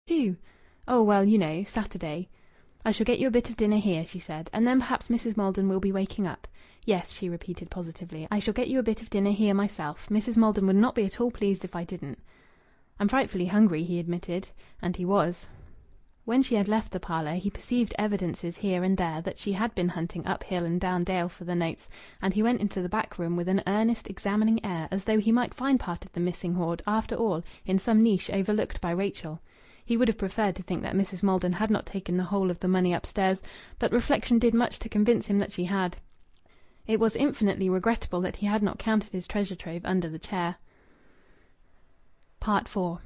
"Do." "Oh, well, you know, Saturday." "I shall get you a bit of dinner here," she said. "And then perhaps Mrs. Maldon will be waking up." "Yes," she repeated positively. "I shall get you a bit of dinner here myself. Mrs. Maldon would not be at all pleased if I didn't." "I'm frightfully hungry," he admitted. And he was. When she had left the parlour he perceived evidences here and there that she had been hunting up hill and down dale for the notes, and he went into the back room with an earnest, examining air, as though he might find part of the missing hoard, after all, in some niche overlooked by Rachel. He would have preferred to think that Mrs. Maldon had not taken the whole of the money upstairs, but reflection did much to convince him that she had. It was infinitely regrettable that he had not counted his treasure trove under the chair. IV.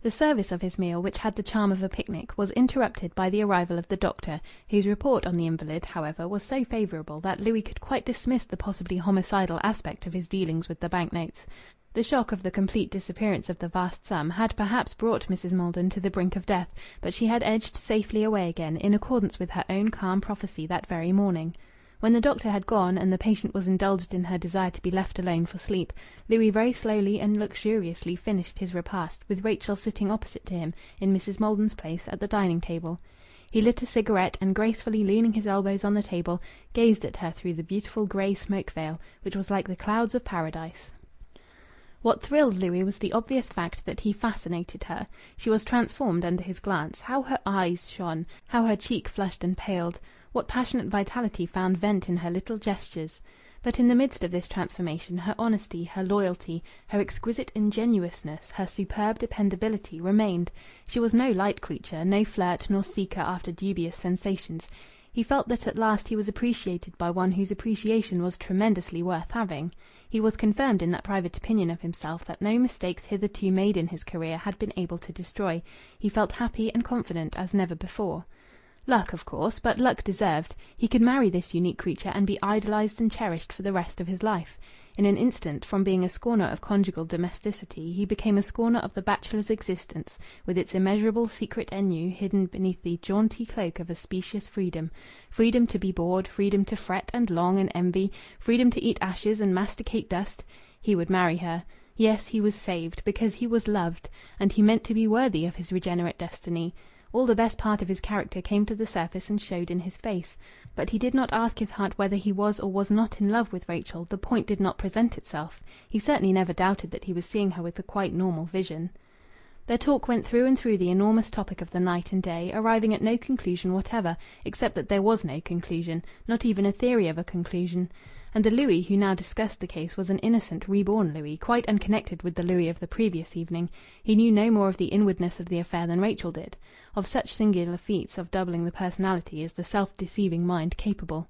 The service of his meal, which had the charm of a picnic, was interrupted by the arrival of the doctor, whose report on the invalid, however, was so favourable that Louis could quite dismiss the possibly homicidal aspect of his dealings with the bank notes. The shock of the complete disappearance of the vast sum had perhaps brought Mrs. Maldon to the brink of death, but she had edged safely away again, in accordance with her own calm prophecy that very morning. When the doctor had gone, and the patient was indulged in her desire to be left alone for sleep, Louis very slowly and luxuriously finished his repast, with Rachel sitting opposite to him, in Mrs. Maldon's place, at the dining table. He lit a cigarette, and, gracefully leaning his elbows on the table, gazed at her through the beautiful grey smoke veil, which was like the clouds of paradise. What thrilled Louis was the obvious fact that he fascinated her. She was transformed under his glance. How her eyes shone! How her cheek flushed and paled! What passionate vitality found vent in her little gestures! But in the midst of this transformation her honesty, her loyalty, her exquisite ingenuousness, her superb dependability remained. She was no light creature, no flirt nor seeker after dubious sensations. He felt that at last he was appreciated by one whose appreciation was tremendously worth having. He was confirmed in that private opinion of himself that no mistakes hitherto made in his career had been able to destroy. He felt happy and confident as never before. Luck, of course, but luck deserved. He could marry this unique creature and be idolized and cherished for the rest of his life. In an instant, from being a scorner of conjugal domesticity, he became a scorner of the bachelor's existence, with its immeasurable secret ennui hidden beneath the jaunty cloak of a specious freedom. Freedom to be bored, freedom to fret and long and envy, freedom to eat ashes and masticate dust. He would marry her. Yes, he was saved, because he was loved, and he meant to be worthy of his regenerate destiny. All the best part of his character came to the surface and showed in his face. But he did not ask his heart whether he was or was not in love with Rachel. The point did not present itself. He certainly never doubted that he was seeing her with a quite normal vision. Their talk went through and through the enormous topic of the night and day, arriving at no conclusion whatever, except that there was no conclusion, not even a theory of a conclusion. And the Louis who now discussed the case was an innocent, reborn Louis, quite unconnected with the Louis of the previous evening. He knew no more of the inwardness of the affair than Rachel did. Of such singular feats of doubling the personality is the self-deceiving mind capable.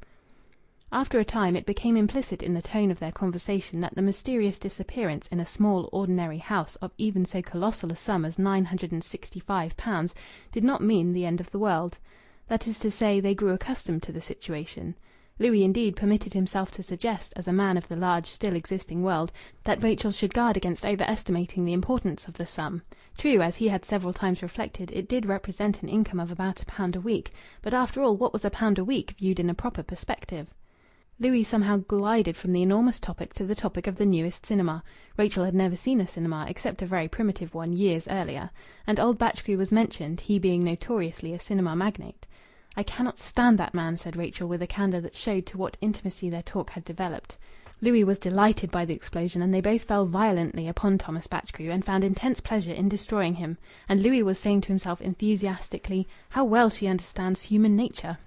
After a time it became implicit in the tone of their conversation that the mysterious disappearance in a small, ordinary house of even so colossal a sum as £965 did not mean the end of the world. That is to say, they grew accustomed to the situation. Louis indeed permitted himself to suggest, as a man of the large, still existing world, that Rachel should guard against overestimating the importance of the sum. True, as he had several times reflected, it did represent an income of about £1 a week, but after all, what was £1 a week, viewed in a proper perspective? Louis somehow glided from the enormous topic to the topic of the newest cinema. Rachel had never seen a cinema, except a very primitive one, years earlier, and old Batchgrew was mentioned, he being notoriously a cinema magnate. "I cannot stand that man," said Rachel, with a candour that showed to what intimacy their talk had developed. Louis was delighted by the explosion, and they both fell violently upon Thomas Batchgrew, and found intense pleasure in destroying him. And Louis was saying to himself enthusiastically, "How well she understands human nature!"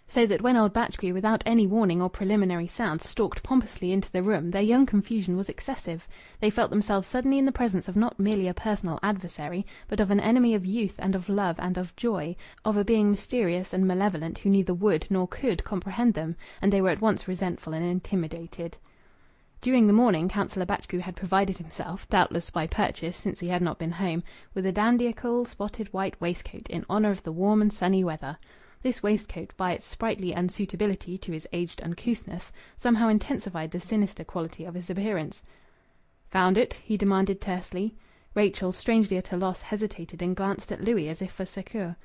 So that when old Batchgrew, without any warning or preliminary sound, stalked pompously into the room, their young confusion was excessive. They felt themselves suddenly in the presence of not merely a personal adversary, but of an enemy of youth and of love and of joy, of a being mysterious and malevolent who neither would nor could comprehend them, and they were at once resentful and intimidated. During the morning Councillor Batchgrew had provided himself, doubtless by purchase since he had not been home, with a dandiacal spotted white waistcoat in honour of the warm and sunny weather. This waistcoat, by its sprightly unsuitability to his aged uncouthness, somehow intensified the sinister quality of his appearance. "Found it?" he demanded tersely. Rachel, strangely at a loss, hesitated and glanced at Louis as if for succour.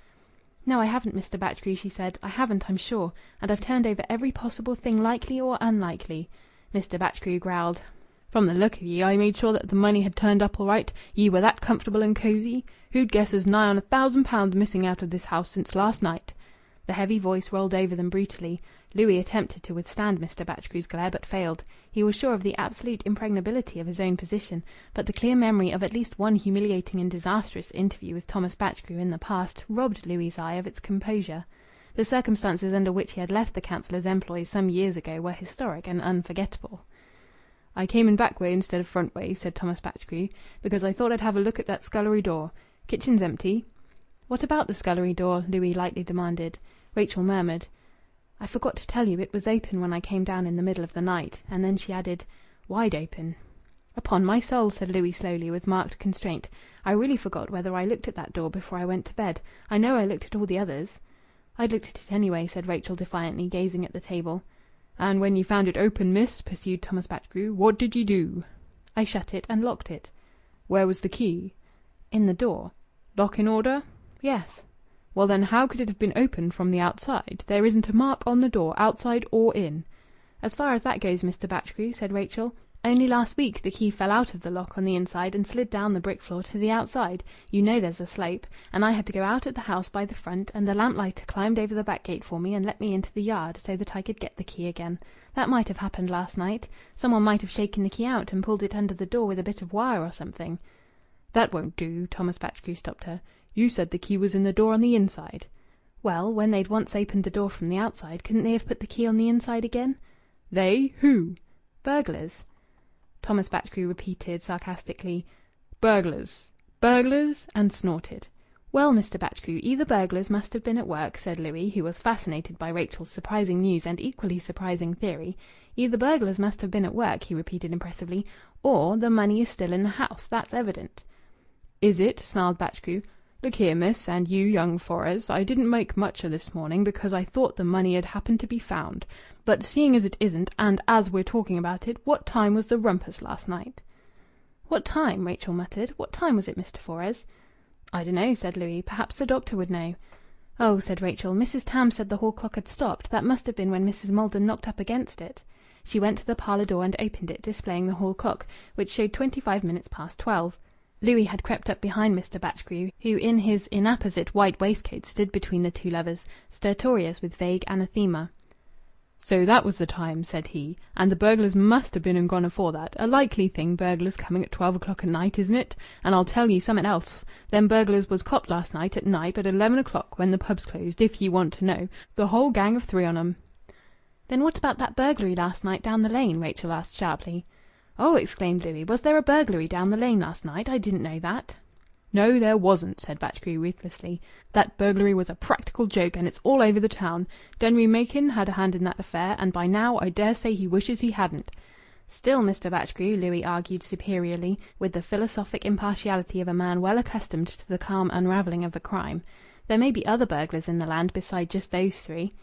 "No, I haven't, Mr. Batchgrew," she said. "I haven't, I'm sure. And I've turned over every possible thing likely or unlikely." Mr. Batchgrew growled. From the look of ye, I made sure that the money had turned up all right. Ye were that comfortable and cosy. Who'd guess there's nigh on £1,000 missing out of this house since last night?" The heavy voice rolled over them brutally. Louis attempted to withstand Mr. Batchgrew's glare, but failed. He was sure of the absolute impregnability of his own position, but the clear memory of at least one humiliating and disastrous interview with Thomas Batchgrew in the past robbed Louis's eye of its composure. The circumstances under which he had left the councillor's employ some years ago were historic and unforgettable. "I came in back way instead of front way," said Thomas Batchgrew, "because I thought I'd have a look at that scullery door. Kitchen's empty." "What about the scullery door?" Louis lightly demanded. Rachel murmured, "I forgot to tell you it was open when I came down in the middle of the night." And then she added, "Wide open." "Upon my soul," said Louis slowly, with marked constraint, "I really forgot whether I looked at that door before I went to bed. I know I looked at all the others." "I'd looked at it anyway," said Rachel defiantly, gazing at the table. "And when you found it open, miss," pursued Thomas Batchgrew, "what did you do?" "I shut it and locked it." "Where was the key?" "In the door." "Lock in order?" "Yes." "Well, then, how could it have been opened from the outside? There isn't a mark on the door, outside or in." "As far as that goes, Mr. Batchgrew," said Rachel, "only last week the key fell out of the lock on the inside and slid down the brick floor to the outside. You know there's a slope. And I had to go out at the house by the front, and the lamplighter climbed over the back gate for me and let me into the yard, so that I could get the key again. That might have happened last night. Someone might have shaken the key out and pulled it under the door with a bit of wire or something." "That won't do," Thomas Batchgrew stopped her. "You said the key was in the door on the inside." "Well, when they'd once opened the door from the outside, couldn't they have put the key on the inside again?" "They? Who?" "Burglars." Thomas Batchgrew repeated sarcastically, "Burglars? Burglars?" and snorted. "Well, Mr. Batchgrew, either burglars must have been at work," said Louis, who was fascinated by Rachel's surprising news and equally surprising theory. "Either burglars must have been at work," he repeated impressively, "or the money is still in the house. That's evident." "Is it?" snarled Batchgrew. "Look here, miss, and you, young Fores, I didn't make much of this morning because I thought the money had happened to be found. But seeing as it isn't, and as we're talking about it, what time was the rumpus last night?" "What time?" Rachel muttered. "What time was it, Mr. Fores?" "I dunno," said Louis. "Perhaps the doctor would know." "Oh," said Rachel, "Mrs. Tam said the hall clock had stopped. That must have been when Mrs. Maldon knocked up against it." She went to the parlour door and opened it, displaying the hall clock, which showed 25 minutes past 12. Louis had crept up behind Mr. Batchgrew, who in his inapposite white waistcoat stood between the two lovers, stertorous with vague anathema. "So that was the time," said he. "And the burglars must have been and gone afore that. A likely thing, burglars coming at 12 o'clock at night, isn't it? And I'll tell ye something else. Them burglars was copped last night at night at 11 o'clock, when the pubs closed, if ye want to know. The whole gang of 3 on 'em." "Then what about that burglary last night down the lane?" Rachel asked sharply. "Oh!" exclaimed Louis. "Was there a burglary down the lane last night? I didn't know that." "No, there wasn't," said Batchgrew ruthlessly. "That burglary was a practical joke, and it's all over the town. Denry Machin had a hand in that affair, and by now I dare say he wishes he hadn't." "Still, Mr. Batchgrew," Louis argued superiorly, with the philosophic impartiality of a man well accustomed to the calm unravelling of a crime, "there may be other burglars in the land beside just those 3."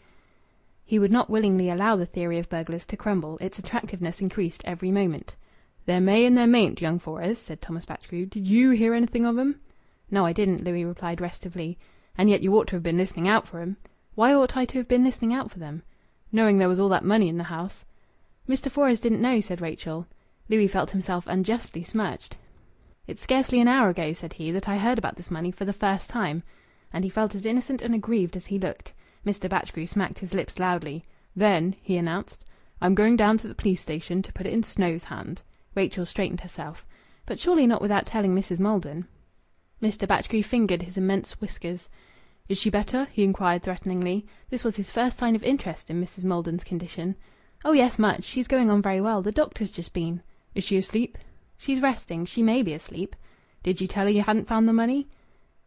He would not willingly allow the theory of burglars to crumble. Its attractiveness increased every moment. "There may and there mayn't, young Fores," said Thomas Batchgrew. "Did you hear anything of 'em?" "No, I didn't," Louis replied restively. "And yet you ought to have been listening out for 'em." "Why ought I to have been listening out for them?" "Knowing there was all that money in the house." "Mr. Fores didn't know," said Rachel. Louis felt himself unjustly smirched. "It's scarcely an hour ago," said he, "that I heard about this money for the first time." And he felt as innocent and aggrieved as he looked. Mr. Batchgrew smacked his lips loudly. "Then," he announced, "I'm going down to the police station to put it in Snow's hand." Rachel straightened herself. "But surely not without telling Mrs. Maldon?" Mr. Batchgrew fingered his immense whiskers. "Is she better?" he inquired threateningly. This was his first sign of interest in Mrs. Maldon's condition. "Oh yes, much. She's going on very well. The doctor's just been." "Is she asleep?" "She's resting. She may be asleep." "Did you tell her you hadn't found the money?"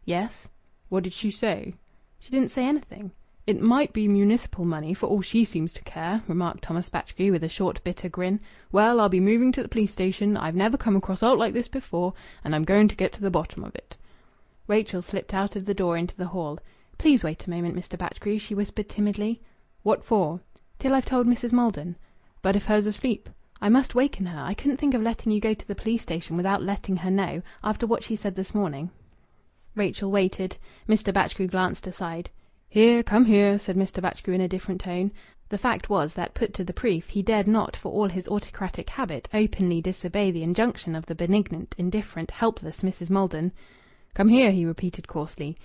"Yes." "What did she say?" "She didn't say anything." "It might be municipal money, for all she seems to care," remarked Thomas Batchgrew with a short, bitter grin. "Well, I'll be moving to the police station. I've never come across aught like this before, and I'm going to get to the bottom of it." Rachel slipped out of the door into the hall. "Please wait a moment, Mr. Batchgrew," she whispered timidly. "What for?" "Till I've told Mrs. Maldon." "But if her's asleep?" "I must waken her. I couldn't think of letting you go to the police station without letting her know, after what she said this morning." Rachel waited. Mr. Batchgrew glanced aside. "Here, come here," said Mr. Batchgrew in a different tone. The fact was that, put to the proof, he dared not, for all his autocratic habit, openly disobey the injunction of the benignant, indifferent, helpless Mrs. Maldon. "Come here," he repeated coarsely.